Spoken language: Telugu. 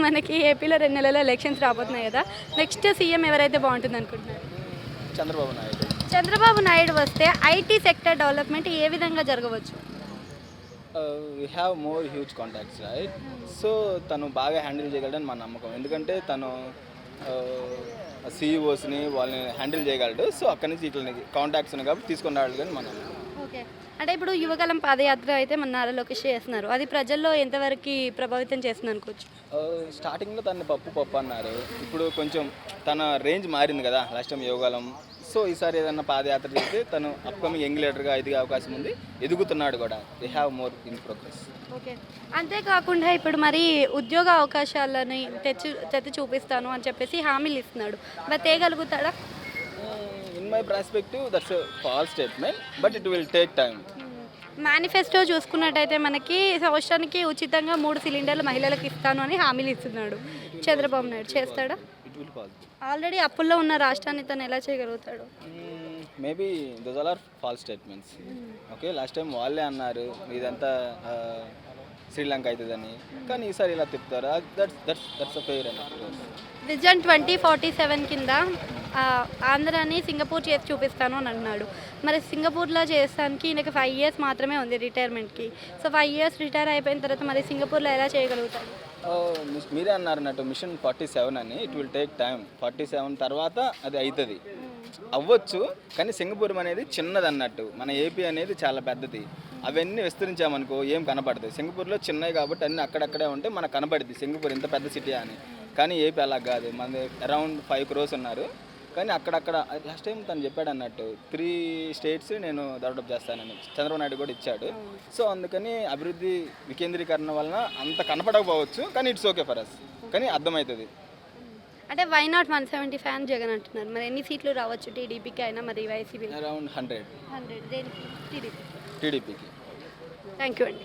మనకి ఏపీలో 2 నెలల్లో ఎలక్షన్స్ రాబోతున్నాయి కదా, నెక్స్ట్ సీఎం ఎవరైతే బాగుంటుంది అనుకుంటున్నారు? చంద్రబాబు నాయుడు. చంద్రబాబు నాయుడు వస్తే ఐటీ సెక్టర్ డెవలప్మెంట్ ఏ విధంగా జరగవచ్చు? We have more huge contacts right. So తను బాగా హ్యాండిల్ చేయగలడని మన నమ్మకం. ఎందుకంటే తను సీఈఓస్ని వాళ్ళని హ్యాండిల్ చేయగలడు. సో అక్కడి నుంచి ఇట్లా కాంటాక్ట్స్ ఉన్నాయి కాబట్టి తీసుకుని రావాలి కానీ మన నమ్మకం. ఓకే, అంటే ఇప్పుడు యువగలం పాదయాత్ర అయితే మన నారా లోకేష్ చేస్తున్నారు, అది ప్రజల్లో ఎంతవరకు ప్రభావితం చేస్తుంది అనుకోవచ్చు? స్టార్టింగ్లో తను పప్పు అన్నారు. ఇప్పుడు కొంచెం తన రేంజ్ మారింది కదా లాస్ట్ టైం యోగాలం. సో ఈసారి ఏదన్నా పాదయాత్ర చేస్తే తను అప్కమింగ్ యంగ్ లీడర్గా ఎదిగే అవకాశం ఉంది, ఎదుగుతున్నాడు కూడా. They have more in progress. Okay, అంతేకాకుండా ఇప్పుడు మరి ఉద్యోగ అవకాశాలని తెచ్చి చూపిస్తాను అని చెప్పేసి హామీలు ఇస్తున్నాడు, మరి తేగలుగుతాడా? In my perspective that's false statement, but it will take time. Manifesto చూసుకున్నట్టయితే మనకి సంవత్సరానికి ఉచితంగా 3 సిలిండర్లు మహిళలకు ఇస్తాను అని హామీలు ఇస్తున్నాడు. చంద్రబాబు నాయుడు చేస్తాడా? It will pass. ఆల్రెడీ అప్పుల్లో ఉన్న రాష్ట్రాన్ని తను ఎలా చేయగలుగుతాడు? Maybe those all are false statements. Okay, last time వాళ్ళే అన్నారు ఇదంతా శ్రీలంక అవుతుందని, కానీ ఈసారి ఇలా తిప్పుతారు. దట్స్ అ ఫెయిర్ అని. విజన్ 2047 కింద ఆంధ్రాని సింగపూర్ చేసి చూపిస్తాను అని అన్నాడు. మరి సింగపూర్లో చేస్తానికి ఈయనకి 5 ఇయర్స్ మాత్రమే ఉంది రిటైర్మెంట్కి. సో 5 ఇయర్స్ రిటైర్ అయిపోయిన తర్వాత మరి సింగపూర్లో ఎలా చేయగలుగుతాడు? మీరే అన్నారు అన్నట్టు మిషన్ 47 అని. It will take time. 47 తర్వాత అది అవుతుంది, అవ్వచ్చు. కానీ సింగపూర్ అనేది చిన్నది అన్నట్టు, మన ఏపీ అనేది చాలా పెద్దది. అవన్నీ విస్తరించామనుకో ఏం కనపడదు. సింగపూర్లో చిన్నవి కాబట్టి అన్నీ అక్కడక్కడే ఉంటే మనకు కనపడుద్ది సింగపూర్ ఇంత పెద్ద సిటీ అని. కానీ ఏపీ అలా కాదు, మన అరౌండ్ 5 crores ఉన్నారు. కానీ అక్కడక్కడ లాస్ట్ టైం తను చెప్పాడు అన్నట్టు 3 states నేను డెవలప్ చేస్తానని చంద్రబాబు నాయుడు కూడా ఇచ్చాడు. సో అందుకని అభివృద్ధి వికేంద్రీకరణ వలన అంత కనపడకపోవచ్చు, కానీ ఇట్స్ ఓకే ఫర్ అస్. కానీ అర్థమవుతుంది. అంటే వై నాట్ 170 ఫ్యాన్ జగన్ అంటున్నారు, మరి ఎన్ని సీట్లు రావచ్చు టీడీపీకి అయినా మరి వైసీపీ? అరౌండ్ 100 100 దేనికి? టీడీపీ. టీడీపీకి. థ్యాంక్ యూ అండి.